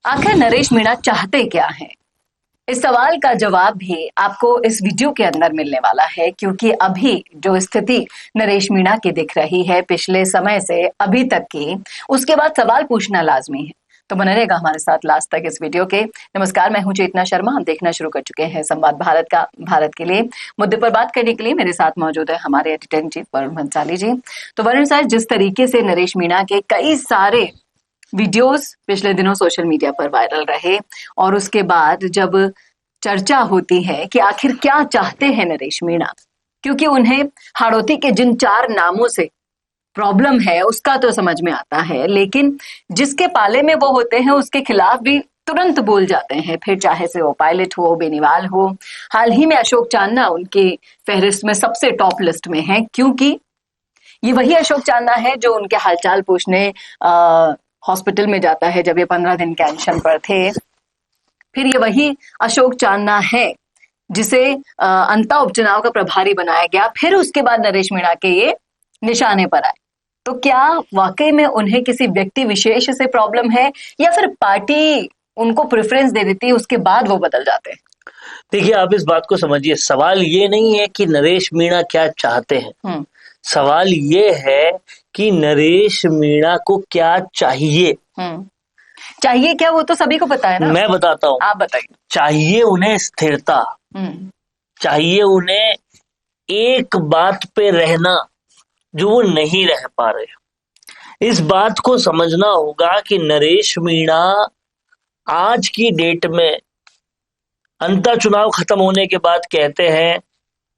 आखिर नरेश मीणा चाहते क्या हैं? इस सवाल का जवाब भी आपको इस वीडियो के अंदर मिलने वाला है, क्योंकि अभी जो स्थिति नरेश मीणा की दिख रही है पिछले समय से अभी तक की, उसके बाद सवाल पूछना लाजमी है। तो बने रहेगा हमारे साथ लास्ट तक इस वीडियो के। नमस्कार, मैं हूं चेतना शर्मा। हम देखना शुरू कर चुके हैं संवाद भारत का। भारत के लिए मुद्दे पर बात करने के लिए मेरे साथ मौजूद है हमारे editor in chief Varun Bhansali ji. तो वरुण सर, जिस तरीके से नरेश मीणा के कई सारे वीडियोस पिछले दिनों सोशल मीडिया पर वायरल रहे, और उसके बाद जब चर्चा होती है कि आखिर क्या चाहते हैं नरेश मीणा, क्योंकि उन्हें हाड़ौती के जिन 4 नामों से प्रॉब्लम है उसका तो समझ में आता है, लेकिन जिसके पाले में वो होते हैं उसके खिलाफ भी तुरंत बोल जाते हैं, फिर चाहे से वो पायलट हो, बेनीवाल हो। हाल ही में अशोक चांदना उनकी फहरिस्त में सबसे टॉप लिस्ट में है, क्योंकि ये वही अशोक चांदना है जो उनके हालचाल पूछने हॉस्पिटल में जाता है जब ये 15 दिन के अनशन पर थे। फिर ये वही अशोक चांदना है जिसे अंता उपचुनाव का प्रभारी बनाया गया। फिर उसके बाद नरेश मीणा के ये निशाने पर आए। तो क्या वाकई में उन्हें किसी व्यक्ति विशेष से प्रॉब्लम है, या फिर पार्टी उनको प्रेफरेंस दे देती है उसके बाद वो बदल जाते हैं? देखिए, आप इस बात को समझिए, सवाल ये नहीं है कि नरेश मीणा क्या चाहते हैं। सवाल ये है कि नरेश मीणा को क्या चाहिए। चाहिए क्या, वो तो सभी को पता है ना। मैं बताता हूँ, आप बताइए। चाहिए उन्हें स्थिरता, चाहिए उन्हें एक बात पे रहना जो वो नहीं रह पा रहे। इस बात को समझना होगा कि नरेश मीणा आज की डेट में अंतर चुनाव खत्म होने के बाद कहते हैं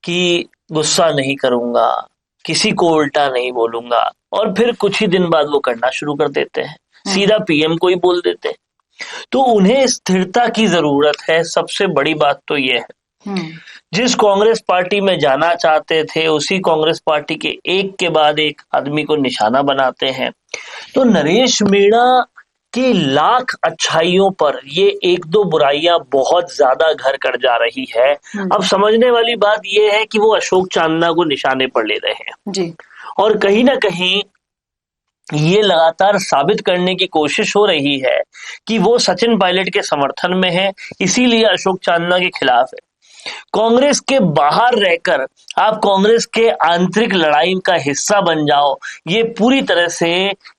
कि गुस्सा नहीं करूंगा, किसी को उल्टा नहीं बोलूंगा, और फिर कुछ ही दिन बाद वो करना शुरू कर देते हैं, सीधा पीएम को ही बोल देते हैं। तो उन्हें स्थिरता की जरूरत है। सबसे बड़ी बात तो ये है, जिस कांग्रेस पार्टी में जाना चाहते थे उसी कांग्रेस पार्टी के एक के बाद एक आदमी को निशाना बनाते हैं। तो नरेश मीणा की लाख अच्छाइयों पर ये 1-2 बुराइयां बहुत ज्यादा घर कर जा रही है। अब समझने वाली बात ये है कि वो अशोक चांदना को निशाने पर ले रहे हैं जी। और कहीं ना कहीं ये लगातार साबित करने की कोशिश हो रही है कि वो सचिन पायलट के समर्थन में है, इसीलिए अशोक चांदना के खिलाफ है। कांग्रेस के बाहर रहकर आप कांग्रेस के आंतरिक लड़ाई का हिस्सा बन जाओ, ये पूरी तरह से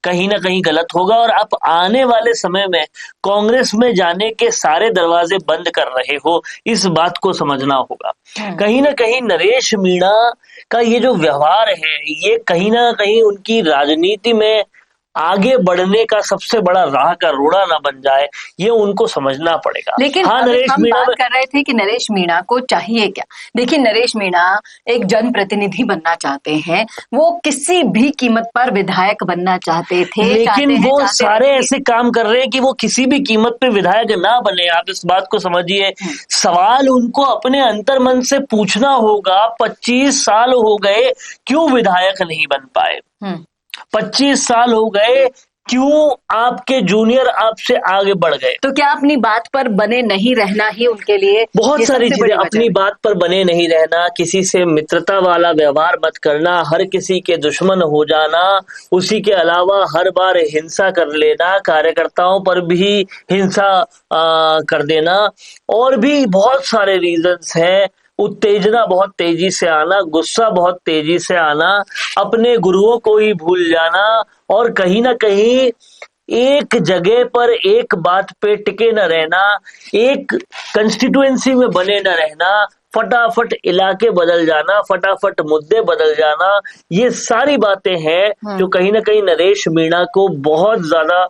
कहीं ना कहीं गलत होगा, और आप आने वाले समय में कांग्रेस में जाने के सारे दरवाजे बंद कर रहे हो, इस बात को समझना होगा। कहीं ना कहीं नरेश मीणा का ये जो व्यवहार है, ये कहीं ना कहीं उनकी राजनीति में आगे बढ़ने का सबसे बड़ा राह का रोड़ा ना बन जाए, ये उनको समझना पड़ेगा। लेकिन हाँ, नरेश हम बात कर रहे थे कि नरेश मीणा को चाहिए क्या। देखिए, नरेश मीणा एक जनप्रतिनिधि बनना चाहते हैं, वो किसी भी कीमत पर विधायक बनना चाहते थे, लेकिन वो सारे ऐसे काम कर रहे हैं कि वो किसी भी कीमत पे विधायक ना बने। आप इस बात को समझिए। सवाल उनको अपने अंतर्मन से पूछना होगा, 25 साल हो गए, क्यों विधायक नहीं बन पाए? 25 साल हो गए, क्यों आपके जूनियर आपसे आगे बढ़ गए? तो क्या अपनी बात पर बने नहीं रहना ही उनके लिए बहुत सारी चीजें, अपनी बात पर बने नहीं रहना, किसी से मित्रता वाला व्यवहार मत करना, हर किसी के दुश्मन हो जाना, उसी के अलावा हर बार हिंसा कर लेना, कार्यकर्ताओं पर भी हिंसा कर देना, और भी बहुत सारे रीजंस हैं। उत्तेजना बहुत तेजी से आना, गुस्सा बहुत तेजी से आना, अपने गुरुओं को ही भूल जाना, और कहीं ना कहीं एक जगह पर एक बात पे टिके न रहना, एक कंस्टिट्यूएंसी में बने न रहना, फटाफट इलाके बदल जाना, फटाफट मुद्दे बदल जाना, ये सारी बातें हैं जो कहीं ना कहीं नरेश मीणा को बहुत ज्यादा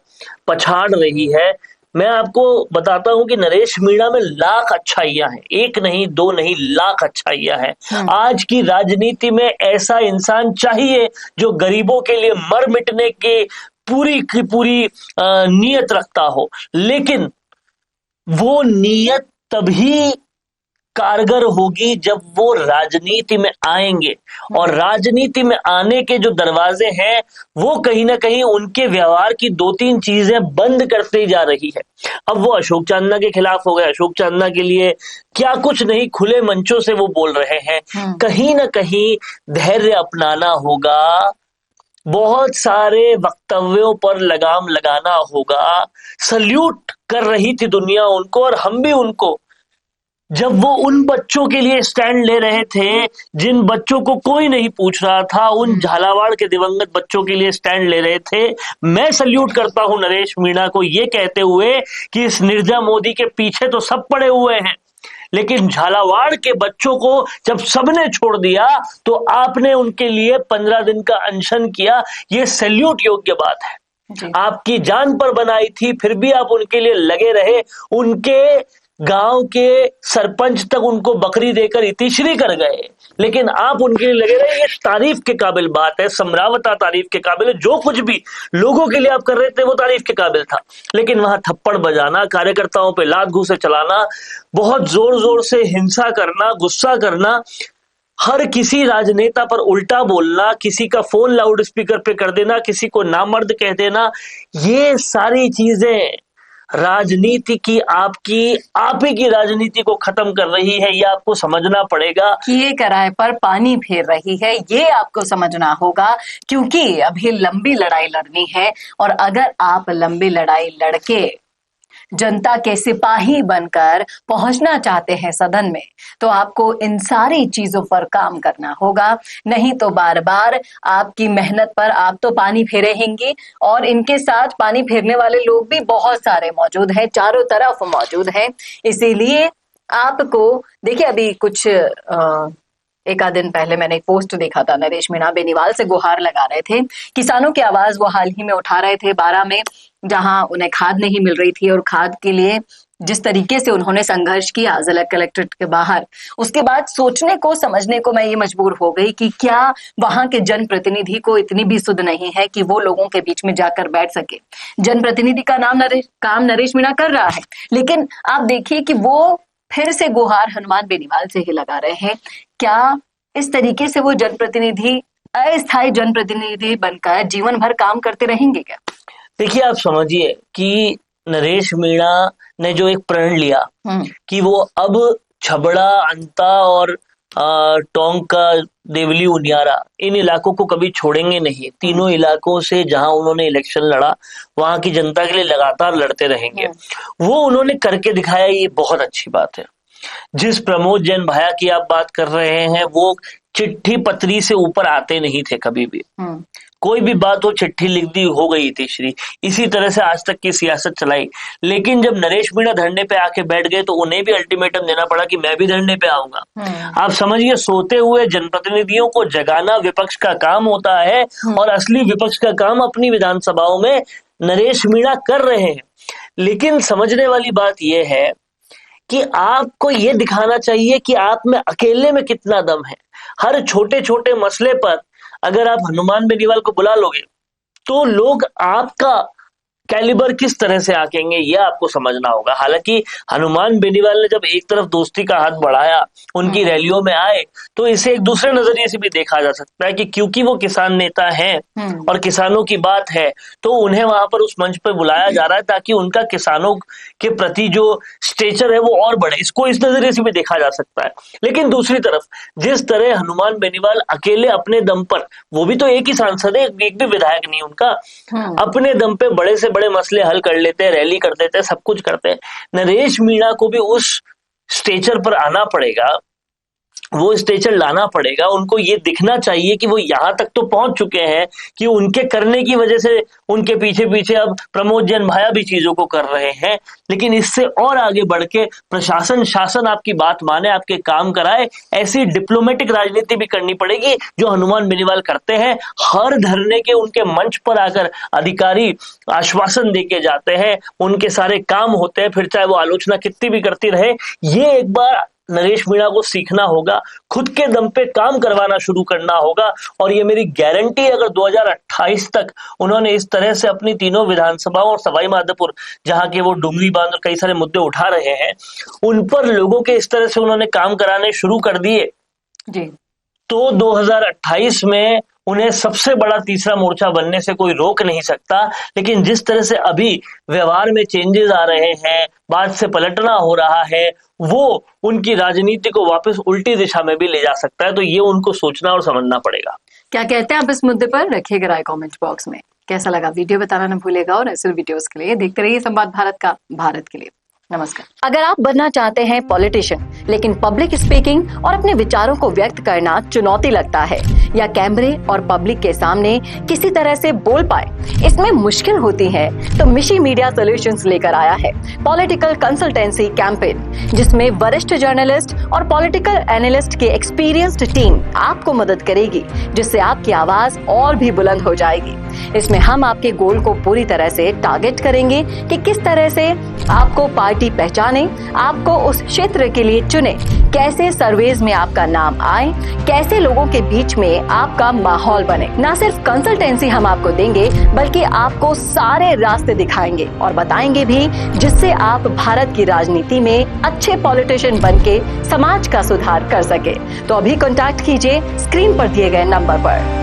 पछाड़ रही है। मैं आपको बताता हूं कि नरेश मीणा में लाख अच्छाइयां हैं, एक नहीं, 2 नहीं, लाख अच्छाइयां हैं। आज की राजनीति में ऐसा इंसान चाहिए जो गरीबों के लिए मर मिटने के पूरी की पूरी नीयत रखता हो, लेकिन वो नीयत तभी कारगर होगी जब वो राजनीति में आएंगे, और राजनीति में आने के जो दरवाजे हैं वो कहीं ना कहीं उनके व्यवहार की 2-3 चीजें बंद करती जा रही है। अब वो अशोक चांदना के खिलाफ हो गए, अशोक चांदना के लिए क्या कुछ नहीं, खुले मंचों से वो बोल रहे हैं। कहीं ना कहीं धैर्य अपनाना होगा, बहुत सारे वक्तव्यों पर लगाम लगाना होगा। सल्यूट कर रही थी दुनिया उनको और हम भी उनको, जब वो उन बच्चों के लिए स्टैंड ले रहे थे जिन बच्चों को कोई नहीं पूछ रहा था, उन झालावाड़ के दिवंगत बच्चों के लिए स्टैंड ले रहे थे। मैं सल्यूट करता हूं नरेश मीणा को ये कहते हुए कि इस निर्जा मोदी के पीछे तो सब पड़े हुए हैं, लेकिन झालावाड़ के बच्चों को जब सबने छोड़ दिया तो आपने उनके लिए 15 दिन का अनशन किया। ये सैल्यूट योग्य बात है। आपकी जान पर बनाई थी, फिर भी आप उनके लिए लगे रहे। उनके गांव के सरपंच तक उनको बकरी देकर इतिश्री कर गए, लेकिन आप उनके लिए लगे रहे। ये तारीफ के काबिल बात है, सम्रावता तारीफ के काबिल है। जो कुछ भी लोगों के लिए आप कर रहे थे वो तारीफ के काबिल था, लेकिन वहां थप्पड़ बजाना, कार्यकर्ताओं पे लात घूंसे चलाना, बहुत जोर जोर से हिंसा करना, गुस्सा करना, हर किसी राजनेता पर उल्टा बोलना, किसी का फोन लाउड स्पीकर पे कर देना, किसी को नामर्द कह देना, ये सारी चीजें राजनीति की आपकी आप ही की राजनीति को खत्म कर रही है। ये आपको समझना पड़ेगा। किए कराए पर पानी फेर रही है, ये आपको समझना होगा, क्योंकि अभी लंबी लड़ाई लड़नी है। और अगर आप लंबी लड़ाई लड़के जनता के सिपाही बनकर पहुंचना चाहते हैं सदन में, तो आपको इन सारी चीजों पर काम करना होगा। नहीं तो बार बार आपकी मेहनत पर आप तो पानी फेरेंगे, और इनके साथ पानी फेरने वाले लोग भी बहुत सारे मौजूद हैं, चारों तरफ मौजूद हैं। इसीलिए आपको देखिए, अभी कुछ एक आध दिन पहले मैंने एक पोस्ट देखा था, नरेश मीणा बेनीवाल से गुहार लगा रहे थे। किसानों की आवाज वो हाल ही में उठा रहे थे 12 में, जहां उन्हें खाद नहीं मिल रही थी, और खाद के लिए जिस तरीके से उन्होंने संघर्ष किया जिला कलेक्ट्रेट के बाहर, उसके बाद सोचने को समझने को मैं ये मजबूर हो गई कि क्या वहां के जनप्रतिनिधि को इतनी भी सुध नहीं है कि वो लोगों के बीच में जाकर बैठ सके। जनप्रतिनिधि का काम नरेश मीणा कर रहा है, लेकिन आप देखिए कि वो फिर से गुहार हनुमान बेनीवाल से ही लगा रहे हैं। क्या इस तरीके से वो जनप्रतिनिधि अस्थायी जनप्रतिनिधि बनकर जीवन भर काम करते रहेंगे क्या? देखिए, आप समझिए कि नरेश मीणा ने जो एक प्रण लिया कि वो अब छबड़ा, अंता और टोंक का देवली, उनियारा, इन इलाकों को कभी छोड़ेंगे नहीं। तीनों इलाकों से जहां उन्होंने इलेक्शन लड़ा, वहां की जनता के लिए लगातार लड़ते रहेंगे। वो उन्होंने करके दिखाया, ये बहुत अच्छी बात है। जिस प्रमोद जैन भाया की आप बात कर रहे हैं, वो चिट्ठी पत्री से ऊपर आते नहीं थे कभी भी। कोई भी बात हो, चिट्ठी लिख दी, हो गई थी श्री। इसी तरह से आज तक की सियासत चलाई। लेकिन जब नरेश मीणा धरने पे आके बैठ गए तो उन्हें भी अल्टीमेटम देना पड़ा कि मैं भी धरने पे आऊंगा। आप समझिए, सोते हुए जनप्रतिनिधियों को जगाना विपक्ष का काम होता है, और असली विपक्ष का काम अपनी विधानसभाओं में नरेश मीणा कर रहे हैं। लेकिन समझने वाली बात यह है कि आपको ये दिखाना चाहिए कि आप में अकेले में कितना दम है। हर छोटे छोटे मसले पर अगर आप हनुमान बेनीवाल को बुला लोगे तो लोग आपका कैलिबर किस तरह से आकेंगे, ये आपको समझना होगा। हालांकि हनुमान बेनीवाल ने जब एक तरफ दोस्ती का हाथ बढ़ाया, उनकी रैलियों में आए, तो इसे एक दूसरे नजरिए से भी देखा जा सकता है कि क्योंकि वो किसान नेता हैं और किसानों की बात है, तो उन्हें वहां पर उस मंच पर बुलाया जा रहा है ताकि उनका किसानों के प्रति जो स्टेचर है वो और बढ़े। इसको इस नजरिए से भी देखा जा सकता है। लेकिन दूसरी तरफ जिस तरह हनुमान बेनीवाल अकेले अपने दम पर, वो भी तो एक ही सांसद है, एक भी विधायक नहीं उनका, अपने दम पे बड़े से बड़े मसले हल कर लेते हैं, रैली कर देते हैं, सब कुछ करते हैं। नरेश मीणा को भी उस स्टेचर पर आना पड़ेगा, वो स्टेचर लाना पड़ेगा। उनको ये दिखना चाहिए कि वो यहां तक तो पहुंच चुके हैं कि उनके करने की वजह से उनके पीछे पीछे अब प्रमोद जैन भाया भी चीजों को कर रहे हैं। लेकिन इससे और आगे बढ़ के प्रशासन, शासन आपकी बात माने, आपके काम कराए, ऐसी डिप्लोमेटिक राजनीति भी करनी पड़ेगी जो हनुमान बेनीवाल करते हैं। हर धरने के उनके मंच पर आकर अधिकारी आश्वासन देके जाते हैं, उनके सारे काम होते हैं, फिर चाहे वो आलोचना कितनी भी करती रहे। ये एक बार नरेश मीणा को सीखना होगा, खुद के दम पे काम करवाना शुरू करना होगा। और ये मेरी गारंटी है, अगर 2028 तक उन्होंने इस तरह से अपनी तीनों विधानसभाओं और सवाई माधोपुर, जहां के वो डुंगरी बांध और कई सारे मुद्दे उठा रहे हैं, उन पर लोगों के इस तरह से उन्होंने काम कराने शुरू कर दिए जी, तो 2028 में उन्हें सबसे बड़ा तीसरा मोर्चा बनने से कोई रोक नहीं सकता। लेकिन जिस तरह से अभी व्यवहार में चेंजेस आ रहे हैं, बात से पलटना हो रहा है, वो उनकी राजनीति को वापस उल्टी दिशा में भी ले जा सकता है। तो ये उनको सोचना और समझना पड़ेगा। क्या कहते हैं आप इस मुद्दे पर? रखिएगा राय कमेंट बॉक्स में। कैसा लगा वीडियो बताना न भूलिएगा और ऐसे वीडियोस के लिए देखते रहिए संवाद भारत का, भारत के लिए। नमस्कार। अगर आप बनना चाहते हैं पॉलिटिशियन लेकिन पब्लिक स्पीकिंग और अपने विचारों को व्यक्त करना चुनौती लगता है या कैमरे और पब्लिक के सामने किसी तरह से बोल पाए इसमें मुश्किल होती है, तो मिशी मीडिया सॉल्यूशंस लेकर आया है पॉलिटिकल कंसल्टेंसी कैंपेन, जिसमें वरिष्ठ जर्नलिस्ट और पॉलिटिकल एनालिस्ट की एक्सपीरियंस्ड टीम आपको मदद करेगी, जिससे आपकी आवाज और भी बुलंद हो जाएगी। इसमें हम आपके गोल को पूरी तरह से टारगेट करेंगे कि किस तरह से आपको पार्टी पहचाने, आपको उस क्षेत्र के लिए चुने, कैसे सर्वेज में आपका नाम आए, कैसे लोगों के बीच में आपका माहौल बने। न सिर्फ कंसल्टेंसी हम आपको देंगे बल्कि आपको सारे रास्ते दिखाएंगे और बताएंगे भी, जिससे आप भारत की राजनीति में अच्छे पॉलिटिशियन बनके समाज का सुधार कर सके। तो अभी कॉन्टैक्ट कीजिए स्क्रीन पर दिए गए नंबर पर।